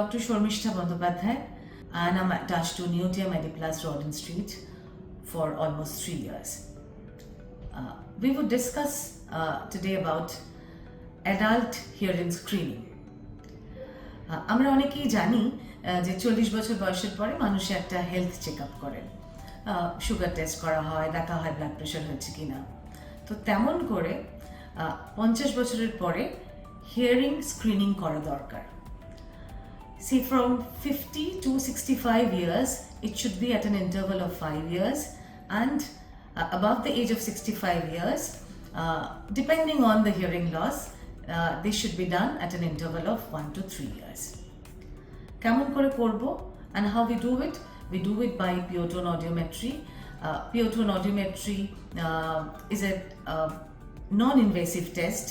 Dr. Shormishta Bandyopadhyay, and I'm attached to Neotia Mediplus, Rawdon Street, for almost 3 years. We would discuss today about adult hearing screening. আমরা অনেকেই জানি যে 40 বছর বয়সের পরে মানুষ একটা হেলথ চেক আপ করেন, সুগার টেস্ট করা হয়, দেখা হয় ব্লাড প্রেশার হচ্ছে কিনা। তো তেমন করে 50 বছরের পরে হিয়ারিং স্ক্রিনিং করা দরকার। See, from 50 to 65 years, it should be at an interval of 5 years, and above the age of 65 years, depending on the hearing loss, they should be done at an interval of 1 to 3 years. কেমন করে করব and how we do it? We do it by pure tone audiometry. Pure tone audiometry is a non-invasive test,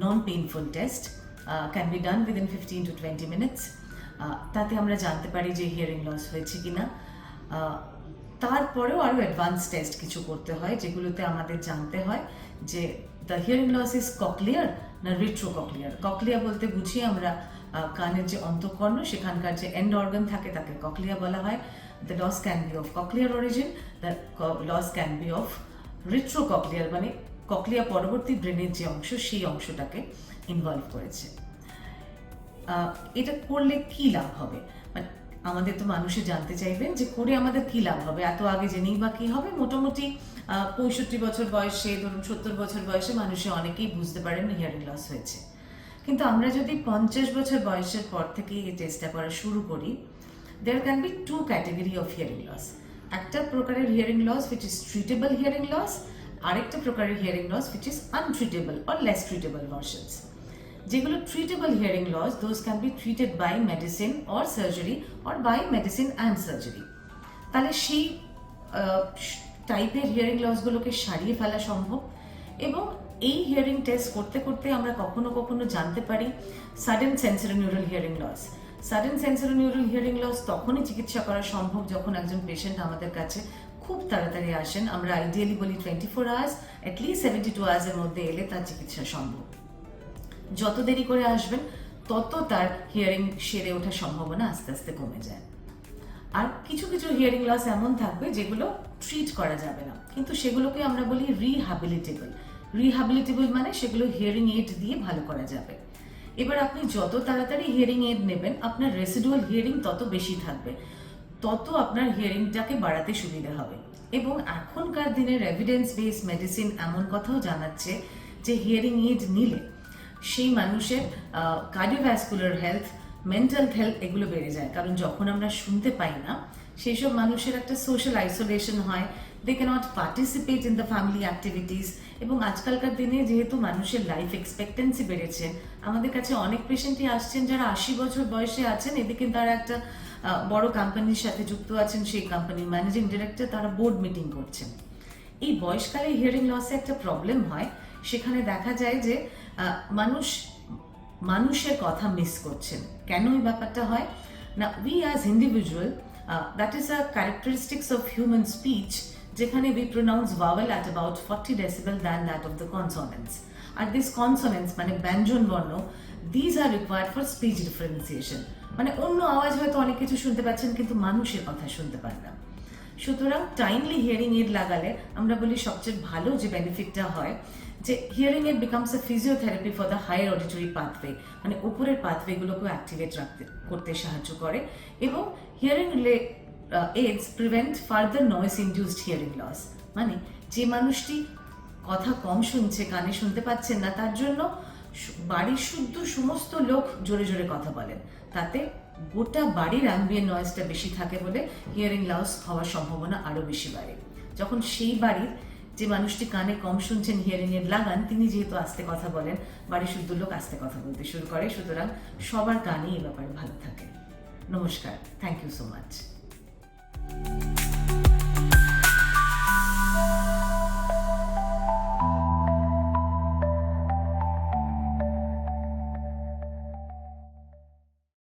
non-painful test, can be done within 15 to 20 minutes. তাতে আমরা জানতে পারি যে hearing loss হয়েছে কিনা। তারপরেও আরও অ্যাডভান্স টেস্ট কিছু করতে হয়, যেগুলোতে আমাদের জানতে হয় যে the hearing loss is cochlear না রিট্রোককলিয়ার। ককলিয়া বলতে বুঝি আমরা কানের যে অন্তঃকর্ণ সেখানকার যে এন্ড অর্গান থাকে তাকে ককলিয়া বলা হয়। The loss can be of ককলিয়ার অরিজিন, the loss can be of retrocochlear, মানে ককলিয়া পরবর্তী ব্রেনের যে অংশ সেই অংশটাকে ইনভলভ করেছে। এটা করলে কি লাভ হবে, মানে আমাদের তো মানুষে জানতে চাইবেন যে করে আমাদের কি লাভ হবে, এত আগে জেনেই বা কি হবে। মোটামুটি 65 বছর বয়সে, ধরুন 70 বছর বয়সে মানুষে অনেকেই বুঝতে পারেন হিয়ারিং লস হয়েছে। কিন্তু আমরা যদি 50 বছর বয়সের পর থেকে এই টেস্টটা করা শুরু করি, there can be 2 category of hearing loss. একটা প্রকারের hearing loss which is treatable hearing loss, আরেকটা প্রকারের hearing loss which is untreatable or less treatable versions. যেগুলো treatable hearing loss, those can be treated by medicine or surgery or by medicine and surgery. তাহলে সেই টাইপের hearing লসগুলোকে সারিয়ে ফেলা সম্ভব। এবং এই হিয়ারিং টেস্ট করতে করতে আমরা কখনো কখনো জানতে পারি sudden sensorineural hearing loss. Sudden sensorineural hearing loss তখনই চিকিৎসা করা সম্ভব যখন একজন পেশেন্ট আমাদের কাছে খুব তাড়াতাড়ি আসেন। আমরা আইডিয়ালি বলি 24 আওয়ার্স, অ্যাটলিস্ট 72 আওয়ার্সের মধ্যে এলে তার চিকিৎসা সম্ভব। যত দেরি করে আসবেন তত তার হিয়ারিং সেরে ওঠার সম্ভাবনা আস্তে আস্তে কমে যায়। আর কিছু কিছু হিয়ারিং লস এমন থাকবে যেগুলো ট্রিট করা যাবে না, কিন্তু সেগুলোকে আমরা বলি রিহ্যাবিলিটেবল। রিহ্যাবিলিটেবল মানে সেগুলো হিয়ারিং এইড দিয়ে ভালো করা যাবে। এবার আপনি যত তাড়াতাড়ি হিয়ারিং এইড নেবেন, আপনার রেসিডুয়াল হিয়ারিং তত বেশি থাকবে, তত আপনার হিয়ারিংটাকে বাড়াতে সুবিধা হবে। এবং এখনকার দিনের এভিডেন্স বেসড মেডিসিন এমন কথাও জানাচ্ছে যে হিয়ারিং এইড নিলে সেই মানুষের কার্ডিওভ্যাসকুলার হেলথ, মেন্টাল হেলথ এগুলো বেড়ে যায়। কারণ যখন আমরা শুনতে পাই না, সেই সব মানুষের একটা সোশ্যাল আইসোলেশন হয়, they can't participate in the family activities. এবং আজকালকার দিনে যেহেতু মানুষের লাইফ এক্সপেক্টেন্সি বেড়েছে, আমাদের কাছে অনেক পেশেন্টই আসছেন যারা 80 বছর বয়সে আছেন, এদিকে তারা একটা বড় কোম্পানির সাথে যুক্ত আছেন, সেই কোম্পানির ম্যানেজিং ডিরেক্টর, তারা বোর্ড মিটিং করছেন। এই বয়সকালে হিয়ারিং লসে একটা প্রবলেম হয়, সেখানে দেখা যায় যে মানুষের কথা মিস করছেন। কেন এই ব্যাপারটা হয় না, we as individual, that is a characteristics of human speech, যেখানে we pronounce vowel at about 40 decibel than that of the consonants. আর দিস কনসোনেন্টস মানে ব্যঞ্জন বর্ণ, these are required for speech differentiation. মানে অন্য আওয়াজ হয়তো অনেক কিছু শুনতে পাচ্ছেন, কিন্তু মানুষের কথা শুনতে পান না। সুতরাং টাইমলি হিয়ারিং এইড লাগালে আমরা বলি সবচেয়ে ভালো যে বেনিফিটটা হয় যে hearing aid becomes a physiotherapy for the higher auditory pathway, মানে উপরের পাথওয়েগুলোকেও অ্যাক্টিভেট করতে সাহায্য করে। এবং hearing aids prevent further noise induced hearing loss, মানে যে মানুষটি কথা কম শুনছে, কানে শুনতে পাচ্ছেন না, তার জন্য বাড়ির শুদ্ধ সমস্ত লোক জোরে জোরে কথা বলেন, তাতে গোটা বাড়ির অ্যাম্বিয়েন্ট নয়েজটা বেশি থাকে বলে হিয়ারিং লস হওয়ার সম্ভাবনা আরও বেশি বাড়ে। যখন সেই বাড়ির যে মানুষটি কানে কম শুনছেন, হিয়ারিং এড লাগান, তিনি যেহেতু আস্তে কথা বলেন, বাড়ির শুদ্ধ লোক আস্তে কথা বলতে শুরু করে। সুতরাং সবার কানই এ ব্যাপারে ভালো থাকে। নমস্কার, থ্যাংক ইউ সো মাচ।